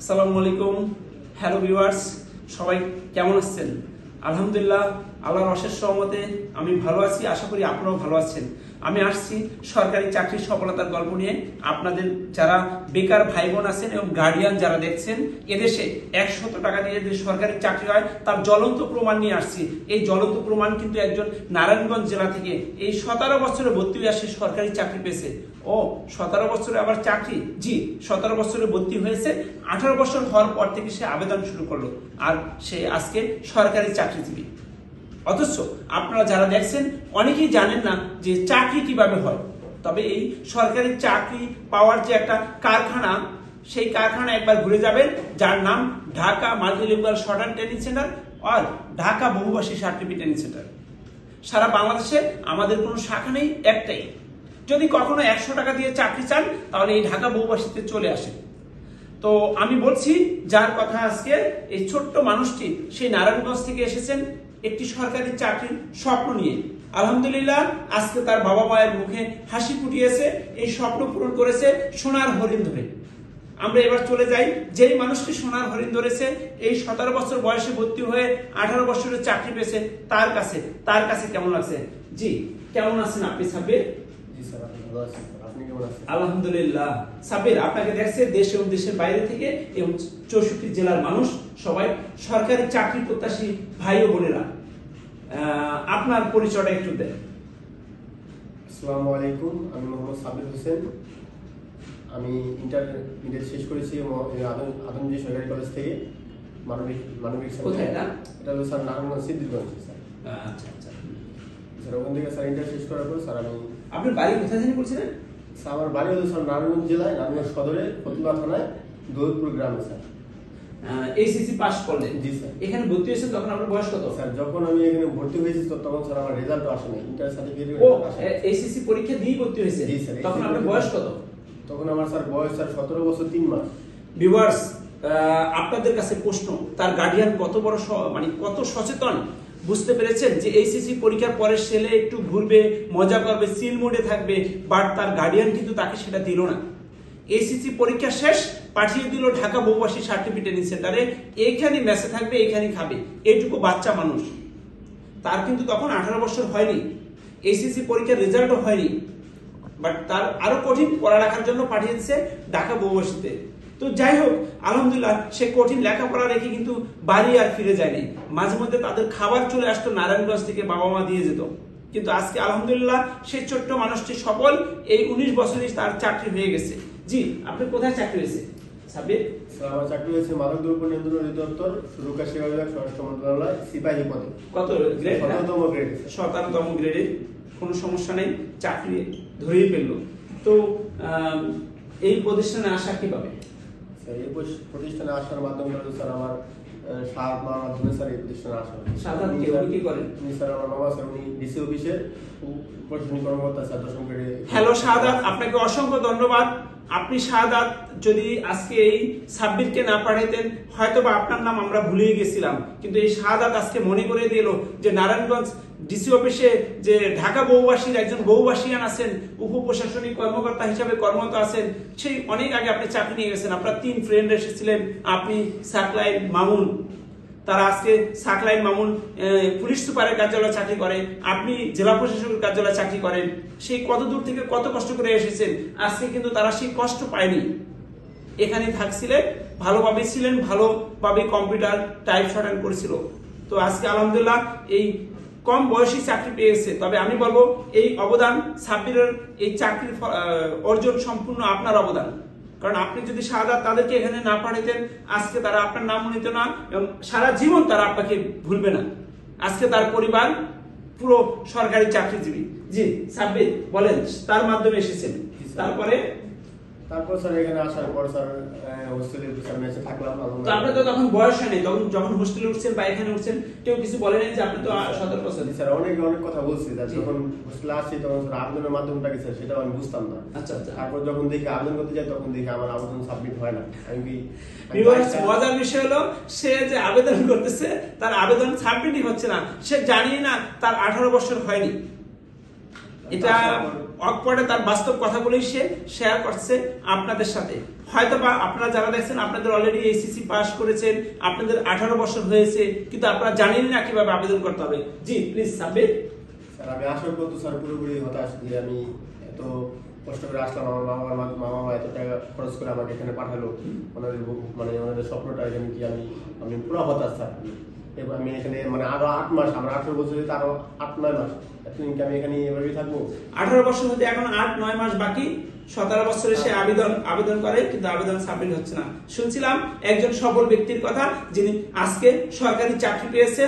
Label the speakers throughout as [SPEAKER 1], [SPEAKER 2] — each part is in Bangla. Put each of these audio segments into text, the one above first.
[SPEAKER 1] আসসালামু আলাইকুম। হ্যালো ভিউয়ার্স, সবাই কেমন আছেন? আলহামদুলিল্লাহ, আল্লাহর অশেষ রহমতে আমি ভালো আছি। আশা করি আপনারাও ভালো আছেন। আমি আসছি সরকারি চাকরির সফলতার গল্প নিয়ে। আপনাদের যারা বেকার ভাই বোন আছেন এবং গার্ডিয়ান যারা দেখছেন, এদেশে 100 টাকা দিয়ে যে সরকারি চাকরি হয় তার জ্বলন্ত প্রমাণ নিয়ে আসছি। এই জ্বলন্ত প্রমাণ কিন্তু একজন নারায়ণগঞ্জ জেলা থেকে এই 17 বছরে ভর্তি হয়ে আসে সরকারি চাকরি পেয়েছে। ও 17 বছরে আবার চাকরি? জি, 17 বছরে ভর্তি হয়েছে। 18 বছর হওয়ার পর থেকে সে আবেদন শুরু করলো, আর সে আজকে সরকারি চাকরিজীবী। অথচ আপনারা যারা দেখছেন অনেকেই জানেন না যে চাকরি কিভাবে হয়। তবে এই সরকারি চাকরি পাওয়ার যে একটা কারখানা, সেই কারখানা একবার ঘুরে যাবেন, যার নাম Dhaka multilingual shorthand training centre আর ঢাকা বহুভাষী সার্টিফিকেট ট্রেনিং সেন্টার। সারা বাংলাদেশে আমাদের কোনো শাখা নেই, একটাই। যদি কখনো 100 টাকা দিয়ে চাকরি চান তাহলে এই ঢাকা বহুভাষীতে চলে আসে। তো আমি বলছি যার কথা আজকে, এই ছোট্ট মানুষটি সেই নারায়ণগঞ্জ থেকে এসেছেন একটি সরকারি চাকরির স্বপ্ন নিয়ে। আলহামদুলিল্লাহ, আজকে তার বাবা মায়ের মুখে হাসি ফুটিয়েছে, এই স্বপ্ন পূরণ করেছে সোনার হরিণ ধরে। আমরা এবার চলে যাই যেই মানুষটি সোনার হরিণ ধরেছে, এই 17 বছর বয়সে ভর্তি হয়ে 18 বছরের চাকরি পেয়েছে, তার কাছে কেমন লাগছে? জি, কেমন আছেন আপনি সাব্বির?
[SPEAKER 2] জি স্যার, আমি ভালো আছি। আপনি কেমন আছেন?
[SPEAKER 1] আলহামদুলিল্লাহ। সাব্বির, আপনাকে দেখছে দেশ এবং দেশের বাইরে থেকে এবং 64 জেলার মানুষ, সবাই সরকারি চাকরি প্রত্যাশী ভাই ও বোনেরা। আপনার পরিচয়টা একটু দেন।
[SPEAKER 2] আসসালামু আলাইকুম, আমি মোহাম্মদ সাব্বির হোসেন। আমি ইন্টারমিডিয়েট শেষ করেছি আদমজি সরকারি কলেজ থেকে, মানবিক।
[SPEAKER 1] কোথায় এটা?
[SPEAKER 2] এটা হলো স্যার নারায়ণগঞ্জ সিদ্ধিরগঞ্জ স্যার।
[SPEAKER 1] আচ্ছা আচ্ছা
[SPEAKER 2] স্যার ওখান থেকে স্যার ইন্টার শেষ করার পর স্যার আমি।
[SPEAKER 1] আপনার বাড়ি কোথায় জানি বলছিলেন?
[SPEAKER 2] স্যার আমার বাড়ি হলো স্যার নারায়ণগঞ্জ জেলায়, নারায়ণগঞ্জ সদরে ফতুল্লা থানায় দৌলতপুর গ্রামে স্যার।
[SPEAKER 1] এইচএসসি পাস করলেন?
[SPEAKER 2] জি স্যার।
[SPEAKER 1] এখানে ভর্তি হয়েছেন তখন আপনার বয়স কত?
[SPEAKER 2] স্যার যখন আমি এখানে ভর্তি হয়েছি তখন স্যার আমার রেজাল্ট আসে না, ইন্টার সার্টিফিকেট
[SPEAKER 1] ও
[SPEAKER 2] আসে।
[SPEAKER 1] এইচএসসি পরীক্ষা দিয়ে ভর্তি হয়েছে?
[SPEAKER 2] জি স্যার।
[SPEAKER 1] তখন আপনার বয়স কত?
[SPEAKER 2] তখন আমার স্যার বয়স স্যার 17 বছর 3 মাস।
[SPEAKER 1] ভিউয়ার্স, আপনাদের কাছে প্রশ্ন, তার গার্ডিয়ান কত বড় কত সচেতন, বুঝতে পেরেছেন যে এইচএসসি পরীক্ষার পরে ছেলে একটু ঘুরবে, মজা করবে, চিল মোডে থাকবে, বাট তার গার্ডিয়ান কিন্তু তাকে সেটা দিল না। এইচএসসি পরীক্ষা শেষ, পাঠিয়ে দিল ঢাকা বহুভাষী সার্টিফিকেট ট্রেনিং সেন্টারে। এইখানে মেসে থাকবে, এইখানে খাবে, এইটুকু বাচ্চা মানুষ। তার কিন্তু তখন 18 বছর হয়নি, এইচএসসি পরীক্ষার রেজাল্টও হয়নি, বাট তার আরো কঠিন পড়ালেখার জন্য পাঠিয়ে দিচ্ছে ঢাকা বহুভাষীতে। তো যাই হোক, আলহামদুলিল্লাহ, সে কঠিন লেখাপড়া রেখে কিন্তু বাড়ি আর ফিরে যায়নি। মাঝে মধ্যে তাদের খাবার চলে আসতো নারায়ণগঞ্জ থেকে, বাবা মা দিয়ে যেত। কিন্তু আজকে আলহামদুলিল্লাহ সেই ছোট্ট মানুষটি সফল, এই 19 বছরই তার চাকরি হয়ে গেছে। জি, আপনি কোথায় চাকরি হয়েছে সাব্বির?
[SPEAKER 2] স্যার আমার চাকরি হয়েছে মাদক দ্রব্য নিয়ন্ত্রণ অধিদপ্তর, সুরক্ষা সেবা বিভাগ, স্বরাষ্ট্র মন্ত্রণালয়, সিপাহী পদে।
[SPEAKER 1] কত গ্রেড?
[SPEAKER 2] 17তম গ্রেড।
[SPEAKER 1] 17তম গ্রেডে। কোনো সমস্যা নেই, চাকরি ধরেই ফেললো। তো এই প্রতিষ্ঠানে আসা কিভাবে?
[SPEAKER 2] স্যার এই প্রতিষ্ঠানে আসার মাধ্যমে স্যার আমার সাত মার মাধ্যমে স্যার এই প্রতিষ্ঠানে আসা।
[SPEAKER 1] সাধারণ কি করেন?
[SPEAKER 2] উনি স্যার আমার মামা স্যার, উনি ডিসি অফিসের প্রশাসনিক কর্মকর্তা স্যার, 10ম গ্রেডে।
[SPEAKER 1] হ্যালো শাহাদাত, আপনাকে অসংখ্য ধন্যবাদ। আপনি শাহাদাত যদি আজকে এই সাব্বিরকে না পাঠাইতেন, হয়তো বা আপনার নাম আমরা ভুলেই গেছিলাম। কিন্তু এই শাহাদাত আজকে মনে করে দিল যে নারায়ণগঞ্জ ডিসি অফিসে যে ঢাকা বহুভাষীর একজন বহুভাষিয়ান আছেন, উপপ্রশাসনিক কর্মকর্তা হিসাবে কর্মরত আছেন, সেই অনেক আগে আপনি চাকরি নিয়ে গেছেন। আপনার 3 ফ্রেন্ড এসেছিলেন, আপনি, সাকলাইন, মামুন। তারা আজকে সাকলাইন মামুন পুলিশ সুপারের কার্যালয়ে চাকরি করে, আপনি জেলা প্রশাসকের কার্যালয়ে চাকরি করেন। সেই কত দূর থেকে কত কষ্ট করে এসেছেন, আজকে কিন্তু তারা সেই কষ্ট পায়নি। এখানে থাকছিলেন, ভালোভাবে ছিলেন, ভালোভাবে কম্পিউটার টাইপ শর্ট করেছিল। তো আজকে আলহামদুলিল্লাহ এই কম বয়সী চাকরি পেয়েছে। তবে আমি বলবো এই অবদান, সাব্বিরের এই চাকরির অর্জন সম্পূর্ণ আপনার অবদান। কারণ আপনি যদি শাহাদাত তাদেরকে এখানে না পাঠাতেন, আজকে তারা আপনার নাম নিত না এবং সারা জীবন তারা আপনাকে ভুলবে না। আজকে তার পরিবার পুরো সরকারি চাকরিজীবী। জি সাব্বির, বলেন, তার মাধ্যমে এসেছেন, তারপর
[SPEAKER 2] স্যার এখানে আসার পর স্যার হোস্টেলে স্যার মেসে থাকলাম।
[SPEAKER 1] তো আপনার তো তখন বয়স হয়নি, তখন যখন হোস্টেলে উঠছেন বা এখানে উঠছেন, কেউ কিছু বলেনি যে আপনি তো 17 বছর?
[SPEAKER 2] স্যার অনেক কথা বলছি স্যার, যখন হোস্টেলে আসছি তখন স্যার আবেদনের মাধ্যমটা কি স্যার সেটাও আমি বুঝতাম না।
[SPEAKER 1] আচ্ছা আচ্ছা।
[SPEAKER 2] তারপর যখন দেখি আবেদন করতে যাই তখন দেখি আমার আবেদন সাবমিট হয় না। আমি
[SPEAKER 1] মজার বিষয় হলো, সে যে আবেদন করতেছে তার আবেদন সাবমিটই হচ্ছে না, সে জানি না তার 18 বছর হয়নি। এটা অকপটে তার বাস্তব কথাগুলোই সে শেয়ার করছে আপনাদের সাথে। হয়তোবা আপনারা যারা দেখছেন আপনাদের অলরেডি এইচএসসি পাস করেছেন, আপনাদের 18 বছর হয়েছে, কিন্তু আপনারা জানেন না কিভাবে আবেদন করতে হবে। জি প্লিজ সাব্বির।
[SPEAKER 2] স্যার আমি আসল কথা স্যার পুরোপুরি হতাশ যে আমি এত কষ্ট করে আসলাম, আমার মামা এত টাকা খরচ করে আমাকে এখানে পাঠালো, ওনাদের স্বপ্নটা এখানে কি আমি পুরো হতাশ স্যার। এবার আমি এখানে আরো 8 মাস, আমার 18 বছর হইতে আরো 8-9 মাস এতদিন কি আমি এখানে এভাবেই থাকবো?
[SPEAKER 1] 18 বছর হতে এখন 8-9 মাস বাকি। 17 বছরে সে আবেদন করে, কিন্তু আবেদন সাবমিট হচ্ছে না। শুনছিলাম একজন সফল ব্যক্তির কথা, যিনি আজকে সরকারি চাকরি পেয়েছে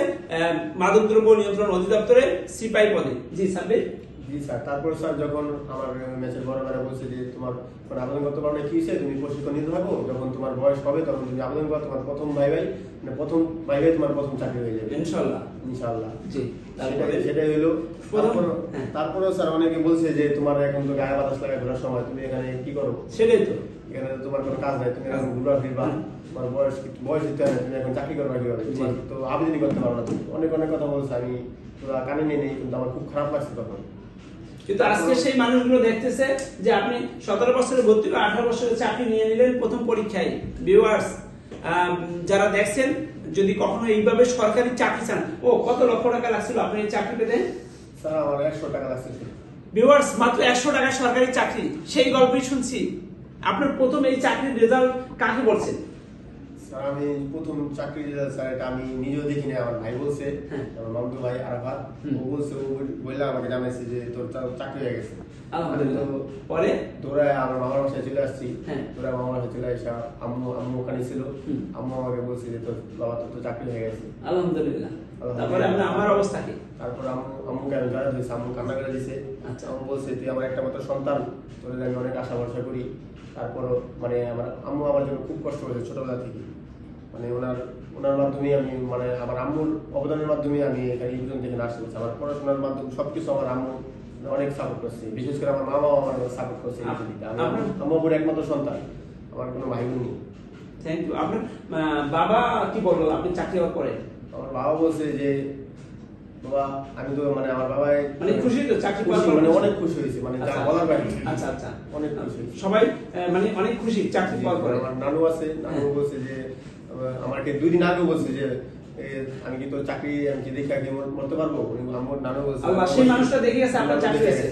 [SPEAKER 1] মাদকদ্রব্য নিয়ন্ত্রণ অধিদপ্তরে সিপাই পদে। জি সাব্বির।
[SPEAKER 2] জি স্যার, তারপর স্যার যখন আমার ম্যাচের বড় ভাইরা বলছে যে তোমার আবেদন করতে পারো না, কি হয়েছে, তুমি প্রশিক্ষণ নিতে থাকো, যখন তোমার বয়স হবে তখন তুমি আবেদন করো, তোমার প্রথম ভাই তোমার প্রথম চাকরি হয়ে যাবে
[SPEAKER 1] ইনশাআল্লাহ।
[SPEAKER 2] ইনশাআল্লাহ।
[SPEAKER 1] জি
[SPEAKER 2] সেটাই হলো। তারপরে স্যার অনেকে বলছে যে তোমার এখন তো গায়ে বাতাস লাগায় ঘোরার সময়, তুমি এখানে কি করো?
[SPEAKER 1] সেটাই তো,
[SPEAKER 2] এখানে তোমার কোনো কাজ নাই, তুমি এখন ঘুরা ফিরবা, তোমার বয়স দিতে হয়, তুমি এখন চাকরি করবা কিভাবে, তো আবেদনই করতে পারো না। তুমি অনেক কথা বলছে, আমি পুরো কানে নিয়ে নেই, কিন্তু আমার খুব খারাপ লাগছে তখন।
[SPEAKER 1] কিন্তু আজকে সেই মানুষগুলো দেখতেছে যে আপনি 17 বছরে ভর্তি করে 18 বছরে চাকরি নিয়ে নিলেন প্রথম পরীক্ষায়। ভিউয়ার্স যারা দেখছেন, যদি কখনো এইভাবে সরকারি চাকরি চান, কত লক্ষ টাকা লাগছিল আপনি এই চাকরি পেতে?
[SPEAKER 2] স্যার আমার 100 টাকা লাগছে।
[SPEAKER 1] ভিউয়ার্স মাত্র 100 টাকা সরকারি চাকরি, সেই গল্পই শুনছি। আপনার প্রথম এই চাকরির রেজাল্ট কাকে বলছেন?
[SPEAKER 2] স্যার আমি প্রথম চাকরি রেজাল্ট স্যার এটা আমি নিজেও দেখিনি, আমার ভাই বলছে, আমার মামদু ভাই আরাফাত, ও বলছে, ও বললে আমাকে জানাইছে যে তোর চাকরি হয়ে গেছে।
[SPEAKER 1] আলহামদুলিল্লাহ। পরে
[SPEAKER 2] দৌড়ায় আমার মামার বাসায় চলে আসছি, দৌড়ায় মামার বাসায় চলে আসা, আম্মু ওখানে ছিল, আম্মু আমাকে বলছে যে তোর বাবা তোর চাকরি হয়ে গেছে।
[SPEAKER 1] আলহামদুলিল্লাহ। তারপরে আমার অবস্থা কি?
[SPEAKER 2] তারপর আম্মুকে আমি জড়াই দিয়েছি, আম্মু কান্না করে দিয়েছে। আম্মু বলছে তুই আমার একটা মাত্র সন্তান, তোর আমি অনেক আশা ভরসা করি। তারপরও আমার আম্মু আমার জন্য খুব কষ্ট করেছে ছোটবেলা থেকে, ওনার মাধ্যমে আমি আমার আম্মুর অবদানের মাধ্যমে আমি এখানে এই পর্যন্ত এখানে আসতে পারছি। আমার পড়াশোনার মাধ্যমে সবকিছু আমার আম্মু অনেক সাপোর্ট করছে, বিশেষ করে আমার মামাও আমার সাপোর্ট করছে। আম্মুর একমাত্র সন্তান, আমার কোনো ভাই বোন নেই।
[SPEAKER 1] Thank you. আপনার বাবা কি বললো আপনি চাকরি হওয়ার পরে?
[SPEAKER 2] আমার বাবা বলছে যে বাবা আমি তো আমার বাবা
[SPEAKER 1] খুশি তো চাকরি
[SPEAKER 2] অনেক খুশি হয়েছে, যা বলার বাইরে।
[SPEAKER 1] আচ্ছা আচ্ছা,
[SPEAKER 2] অনেক খুশি
[SPEAKER 1] সবাই অনেক খুশি চাকরি পাওয়ার পরে।
[SPEAKER 2] আমার নানু আছে, নানু বলছে যে আমাকে 2 দিন আগে বলছে যে আমি কি তোর চাকরি আমি কি দেখে আগে মরতে পারবো। আমার নানু বলছে
[SPEAKER 1] আল্লাহ সেই মানুষটা দেখে গেছে আপনার চাকরি হয়েছে।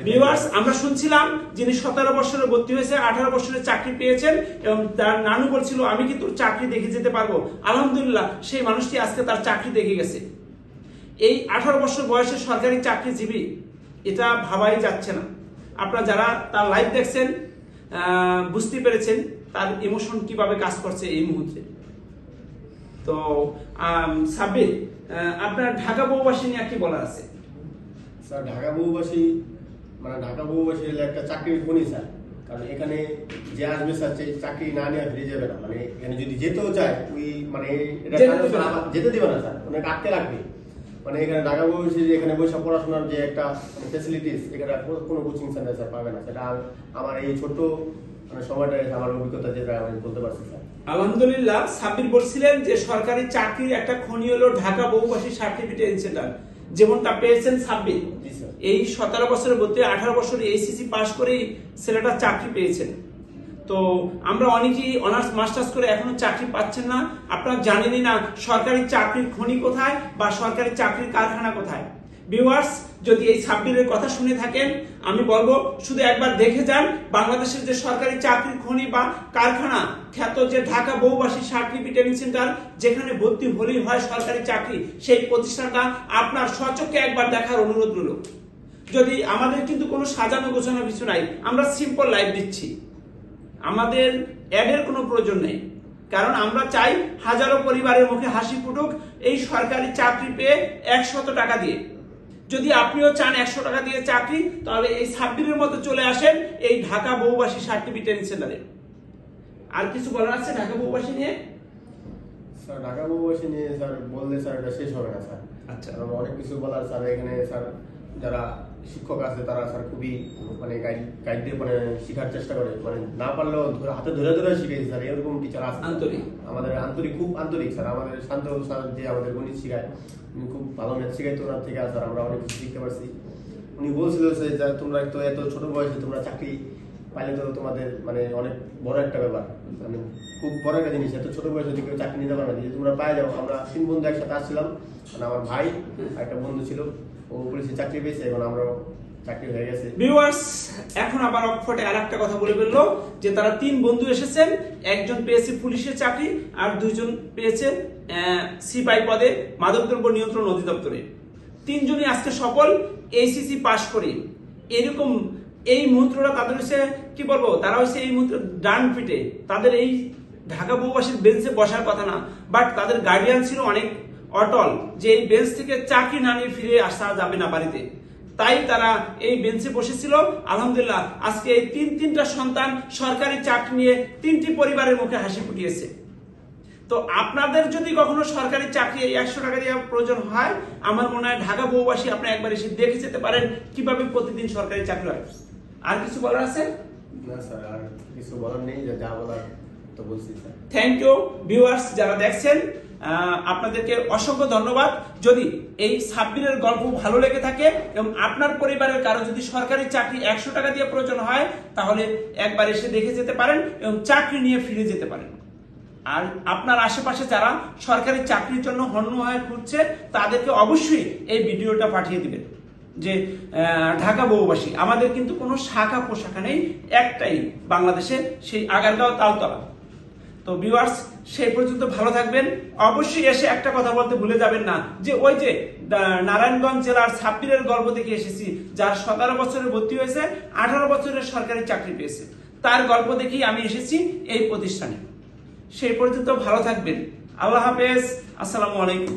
[SPEAKER 1] ভিউয়ার্স আমরা শুনছিলাম যিনি 17 বছরে ভর্তি হয়েছে, 18 বছরে চাকরি পেয়েছেন, এবং তার নানু বলছিল আমি কি তোর চাকরি দেখে যেতে পারবো। আলহামদুলিল্লাহ সেই মানুষটি আজকে তার চাকরি দেখে গেছে। এই 18 বছর বয়সে সরকারি চাকরিজীবী, এটা ভাবাই যাচ্ছে না। আপনারা যারা তার লাইভ দেখছেন বুঝতে পেরেছেন তার ইমোশন কিভাবে কাজ করছে এই মুহূর্তে। তো সাব্বির, আপনার ঢাকা বহুবাসী নিয়ে কি বলার আছে?
[SPEAKER 2] স্যার ঢাকা বহুবাসী হলো একটা চাকরির খনি স্যার, কারণ এখানে যে আসবে স্যার চাকরি না নিয়ে ফিরে যাবে না। এখানে যদি যেতেও চায় ওই এটা যেতে দিবে না স্যার, ওনাকে আটকে রাখবে। এখানে ঢাকা বহুবাসী এখানে বসে পড়াশোনার যে একটা ফ্যাসিলিটিস, এখানে কোনো কোচিং সেন্টার স্যার পাবে না। সেটা আমার এই ছোট সময়টা আমার অভিজ্ঞতা যেটা আমি বলতে পারছি স্যার।
[SPEAKER 1] আলহামদুলিল্লাহ। সাব্বির বলছিলেন যে সরকারি চাকরির একটা খনি হলো ঢাকা বহুবাসী সার্টিফিকেট সেন্টার, যেমনটা পেয়েছেন সাব্বির। এই 17 বছরের ভর্তি 18 বছরে এইচএসসি পাস করেই ছেলেটা চাকরি পেয়েছেন। তো আমরা অনেকেই অনার্স মাস্টার্স করে এখনো চাকরি পাচ্ছেন না। আপনারা জানেনই না সরকারি চাকরির খনি কোথায় বা সরকারি চাকরির কারখানা কোথায়। ভিউয়ার্স যদি এই সাব্বিরের কথা শুনে থাকেন, আমি বলবো শুধু একবার দেখে যান বাংলাদেশের যে সরকারি চাকরির খনি বা কারখানা খ্যাত যে ঢাকা বহুবাসী সার্টিফিকেট ট্রেনিং সেন্টার, যেখানে ভর্তি হলেই হয় সরকারি চাকরি, সেই প্রতিষ্ঠানটা আপনার স্বচক্ষে একবার দেখার অনুরোধ রইল। যদি আমাদের কিন্তু কোনো সাজানো গোছানো কিছু নাই, আমরা সিম্পল লাইফ দিচ্ছি, আমাদের অ্যাডের কোনো প্রয়োজন নেই। কারণ আমরা চাই হাজারো পরিবারের মুখে হাসি ফুটুক এই সরকারি চাকরি পেয়ে 100 টাকা দিয়ে। যদি আপনিও চান 100 টাকা দিয়ে চাকরি, তাহলে এই সাব্বিরের মতো চলে আসেন এই ঢাকা বহুবাসী সার্টিফিকেট ট্রেনিং সেন্টারে। আর কিছু বলার আছে ঢাকা বহুবাসী নিয়ে?
[SPEAKER 2] স্যার ঢাকা বহুবাসী নিয়ে স্যার বললে স্যার এটা শেষ হবে না স্যার।
[SPEAKER 1] আচ্ছা,
[SPEAKER 2] অনেক কিছু বলার স্যার। এখানে স্যার যারা শিক্ষক আছে তারা স্যার খুবই গাইড দিয়ে শেখার চেষ্টা করে, না পারলেও হাতে ধরে ধরে শিখেছে স্যার। এরকম টিচার আছে
[SPEAKER 1] আন্তরিক,
[SPEAKER 2] আমাদের খুব আন্তরিক স্যার। আমাদের শান্ত স্যার যে আমাদের গণিত শিখায়, উনি খুব ভালো ম্যাথ শিখাইতো, ওনার থেকে স্যার আমরা অনেক কিছু শিখতে পারছি। উনি বলছিল যে তোমরা তো এত ছোট বয়সে তোমরা চাকরি পাইলে তো তোমাদের মানে অনেক বড় একটা ব্যাপার, মানে খুব বড় একটা জিনিস, এত ছোট বয়সে যদি কেউ চাকরি নিতে পারে না, যদি তোমরা পাই যাও। আমরা 3 বন্ধু একসাথে আসছিলাম, মানে আমার ভাই আর একটা বন্ধু ছিল, ও পুলিশে চাকরি পেয়েছে, এখন আমরাও চাকরি হয়ে গেছে।
[SPEAKER 1] ভিউয়ার্স, এখন আবার অক্ষটে আরেকটা কথা বলে ফেললো যে তারা 3 বন্ধু এসেছেন, একজন পেয়েছে পুলিশের চাকরি আর 2 জন পেয়েছে সিপাই পদে মাদকদ্রব্য নিয়ন্ত্রণ অধিদপ্তরে। 3 জনই আজকে সফল এইচএসসি পাশ করে। এরকম এই মুহূর্তটা তাদের হচ্ছে কি বলবো, তারা হচ্ছে এই মুহূর্তে ডান পিটে, তাদের এই ঢাকা বহুবাসীর বেঞ্চে বসার কথা না, বাট তাদের গার্ডিয়ান ছিল অনেক অটল যে এই বেঞ্চ থেকে চাকরি না নিয়ে ফিরে আসা যাবে না বাড়িতে, তাই তারা এই বেঞ্চে বসেছিল। আলহামদুলিল্লাহ আজকে এই 3টা সন্তান সরকারি চাকরি নিয়ে 3টি পরিবারের মুখে হাসি ফুটিয়েছে। তো আপনাদের যদি কখনো সরকারি চাকরি 100 টাকা দিয়ে প্রয়োজন হয়, আমার মনে হয় ঢাকা বহুবাসী আপনি একবার এসে দেখে যেতে পারেন কিভাবে প্রতিদিন সরকারি চাকরি হয়। আর কিছু বলার আছে?
[SPEAKER 2] না স্যার, আর কিছু বলার নেই, যা বলার তো বলছি স্যার।
[SPEAKER 1] থ্যাংক ইউ ভিউয়ার্স যারা দেখছেন, আপনাদেরকে অসংখ্য ধন্যবাদ। যদি এই সাব্বিরের গল্প ভালো লেগে থাকে এবং আপনার পরিবারের কারো যদি সরকারি চাকরি 100 টাকা দিয়ে প্রয়োজন হয়, তাহলে একবার এসে দেখে যেতে পারেন এবং চাকরি নিয়ে ফিরে যেতে পারেন। আর আপনার আশেপাশে যারা সরকারি চাকরির জন্য হন্য হয়ে ঘুরছে, তাদেরকে অবশ্যই এই ভিডিওটা পাঠিয়ে দিবেন যে ঢাকা বহুবাসী, আমাদের কিন্তু কোনো শাখা পোশাখা নেই, একটাই বাংলাদেশে, সেই আগারগাঁও তালতলা। তো ভিউয়ার্স, সেই পর্যন্ত ভালো থাকবেন। অবশ্যই এসে একটা কথা বলতে ভুলে যাবেন না যে ওই যে নারায়ণগঞ্জ জেলার সাব্বিরের গল্প থেকে এসেছি, যার 17 বছরে ভর্তি হয়েছে, 18 বছরের সরকারি চাকরি পেয়েছে, তার গল্প দেখেই আমি এসেছি এই প্রতিষ্ঠানে। সেই পর্যন্ত ভালো থাকবেন। আল্লাহ হাফেজ, আসসালামু আলাইকুম।